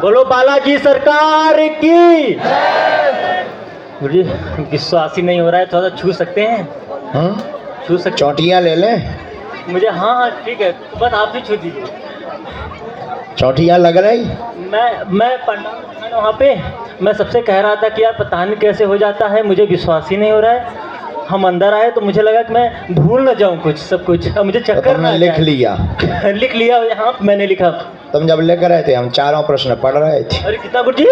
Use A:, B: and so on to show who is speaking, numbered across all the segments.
A: बोलो बालाजी सरकार की। मुझे विश्वास ही नहीं हो रहा है, थोड़ा छू सकते हैं? छू सकते?
B: चौटिया ले लें?
A: मुझे हाँ ठीक है, बस आप ही छू दीजिए।
B: चौटिया लग रही?
A: मैं पंडाल वहाँ पे मैं सबसे कह रहा था कि यार पता नहीं कैसे हो जाता है, मुझे विश्वास ही नहीं हो रहा है। हम अंदर आए तो मुझे लगा कि मैं भूल न जाऊँ कुछ सब कुछ, मुझे चक्कर ना
B: लिख लिया?
A: लिख लिया यहाँ मैंने लिखा।
B: तुम जब लिख रहे थे हम चारों प्रश्न पढ़ रहे थे।
A: अरे कितना गुरुजी?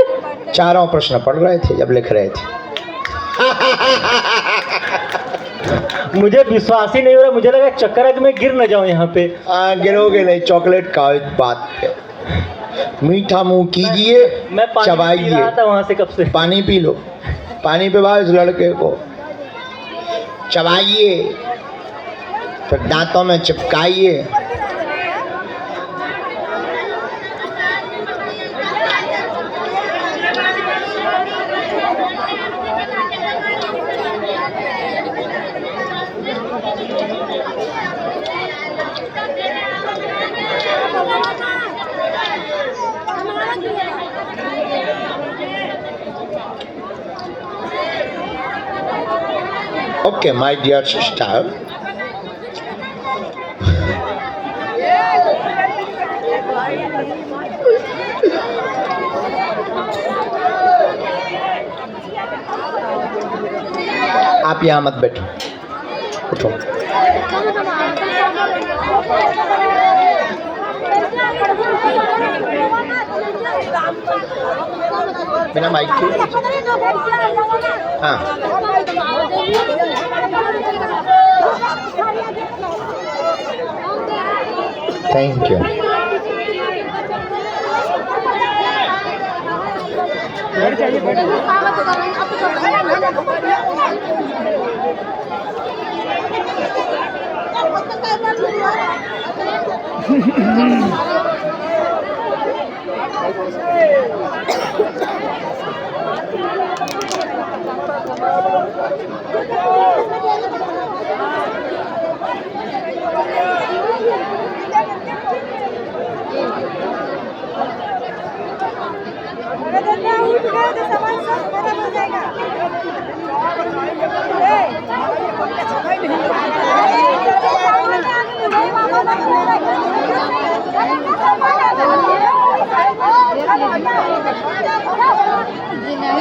B: चारों प्रश्न पढ़ रहे थे जब लिख रहे थे।
A: मुझे विश्वास ही नहीं हो रहा, मुझे लगा चक्कर है कि मैं गिर न जाऊँ यहाँ पे।
B: गिरोगे नहीं, चॉकलेट का बात पे मीठा मुंह कीजिए,
A: मैं
B: चबाइए।
A: वहाँ से कब से
B: पानी पी लो, पानी पिलाओ इस लड़के को, चबाइए, फिर दांतों में चिपकाइए। Okay, my dear sister, आप यहाँ मत बैठो, उठो। बिना माइक के? हाँ। Thank you.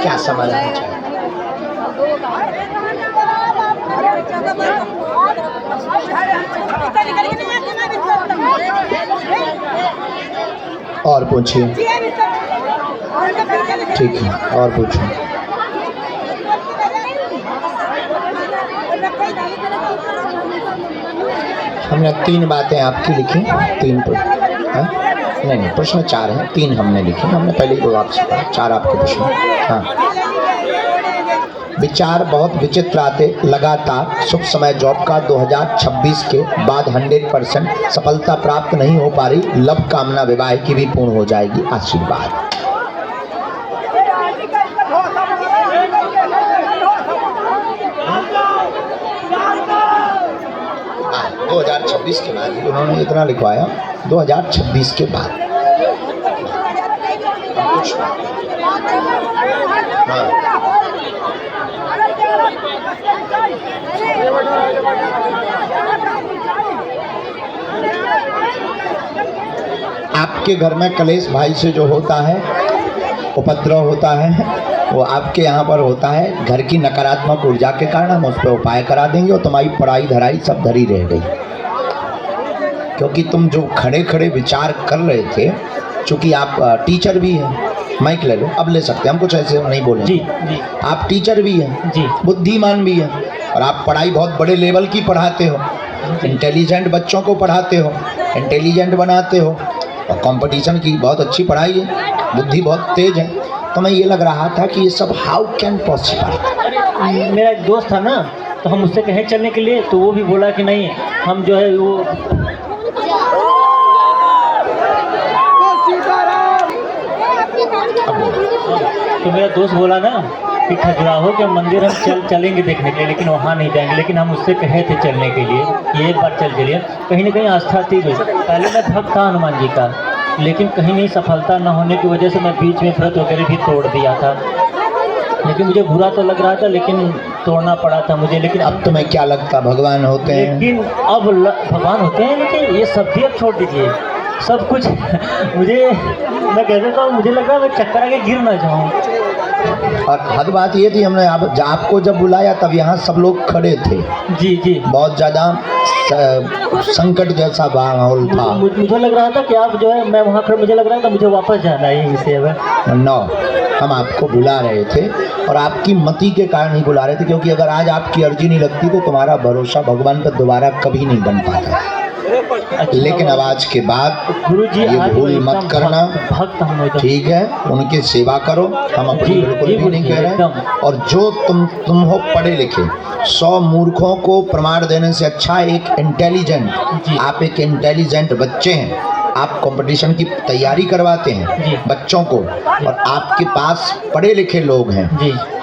B: क्या समाधान चाहिए? और पूछिए। ठीक है, और पूछो। हमने 3 बातें आपकी लिखी, 3 नहीं प्रश्न 4 हैं, 3 हमने लिखे। हमने पहले ही आपसे पढ़ा, 4 आपके प्रश्न। हाँ। विचार बहुत विचित्र आते लगातार, शुभ समय जॉब का 2026 के बाद 100% सफलता प्राप्त नहीं हो पा रही, लव कामना विवाह की भी पूर्ण हो जाएगी, आशीर्वाद। 2026 के बाद उन्होंने इतना लिखवाया, 2026 के बाद। हाँ। आपके घर में कलेश भाई से जो होता है, उपद्रव होता है, वो आपके यहाँ पर होता है। घर की नकारात्मक ऊर्जा के कारण हम उस पर उपाय करा देंगे और तुम्हारी पढ़ाई धराई सब धरी रह गई। क्योंकि तुम जो खड़े खड़े विचार कर रहे थे, चूँकि आप टीचर भी हैं, माइक ले लो, अब ले सकते हैं, हम कुछ ऐसे नहीं बोले
A: जी जी।
B: आप टीचर भी हैं
A: जी,
B: बुद्धिमान भी हैं, और आप पढ़ाई बहुत बड़े लेवल की पढ़ाते हो, इंटेलिजेंट बच्चों को पढ़ाते हो, इंटेलिजेंट बनाते हो, और कंपटीशन की बहुत अच्छी पढ़ाई है, बुद्धि बहुत तेज है। तो मैं ये लग रहा था कि ये सब हाउ कैन पॉसिबल।
A: मेरा एक दोस्त था ना, तो हम उससे कहे चलने के लिए, तो वो भी बोला कि नहीं हम जो है वो तो मेरा दोस्त बोला ना कि खजुराहो के मंदिर हम चलेंगे देखने के लिए, लेकिन वहाँ नहीं जाएंगे। लेकिन हम उससे कहे थे चलने के लिए, ये एक बार चल चलिए, कहीं ना कहीं आस्था थी। पहले मैं भक्त था हनुमान जी का, लेकिन कहीं नहीं सफलता न होने की वजह से मैं बीच में व्रत वगैरह भी तोड़ दिया था। लेकिन मुझे बुरा तो लग रहा था, लेकिन तोड़ना पड़ा था मुझे। लेकिन
B: अब तुम्हें क्या लगता भगवान होते हैं?
A: लेकिन अब भगवान होते हैं, लेकिन ये सब भी अब छोड़ दीजिए, सब कुछ मुझे, मैं कह देता हूँ, मुझे लग रहा है मैं चक्कर आके गिर ना जाऊँ।
B: और हद बात ये थी, हमने आपको जब बुलाया तब यहाँ सब लोग खड़े थे।
A: जी जी,
B: बहुत ज़्यादा संकट जैसा माहौल था।
A: मुझे लग रहा था कि आप जो है, मैं वहाँ पर, मुझे लग रहा था मुझे वापस जाना है यहीं से अब।
B: नो, हम आपको बुला रहे थे और आपकी मति के कारण ही बुला रहे थे, क्योंकि अगर आज आपकी अर्जी नहीं लगती तो तुम्हारा भरोसा भगवान पर दोबारा कभी नहीं बन पाता। लेकिन अब आज के बाद
A: गुरुजी
B: ये भूल मत करना,
A: भक्त हम,
B: ठीक है? उनकी सेवा करो, हम अपनी बिल्कुल भी नहीं कह रहे हैं। और जो तुम हो पढ़े लिखे, 100 मूर्खों को प्रमाण देने से अच्छा एक इंटेलिजेंट, आप एक इंटेलिजेंट बच्चे हैं, आप कंपटीशन की तैयारी करवाते हैं बच्चों को, और आपके पास पढ़े लिखे लोग हैं।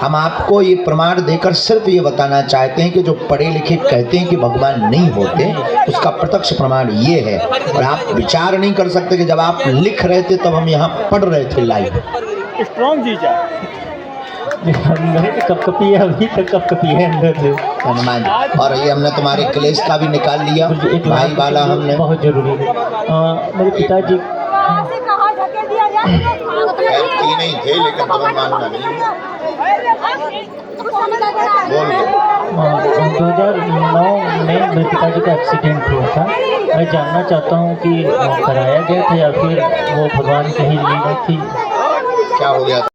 B: हम आपको ये प्रमाण देकर सिर्फ ये बताना चाहते हैं कि जो पढ़े लिखे कहते हैं कि भगवान नहीं होते, उसका प्रत्यक्ष प्रमाण ये है। और आप विचार नहीं कर सकते कि जब आप लिख रहे थे तब हम यहाँ पढ़ रहे थे लाइव।
A: स्ट्रॉन्ग जी जा मेरे तो कपकपी है, अभी तक कपकपी है अंदर से
B: हनुमान। और ये हमने तुम्हारे क्लेश का भी निकाल लिया, भाई वाला हमने,
A: बहुत जरूरी है। मेरे पिताजी
B: नहीं थे, लेकिन तुम्हें मानना नहीं।
A: 2009 में मेरे पिताजी का एक्सीडेंट हुआ था। मैं जानना चाहता हूँ कि कराया गया था या फिर वो भगवान की ही लीला थी?
B: क्या हो गया?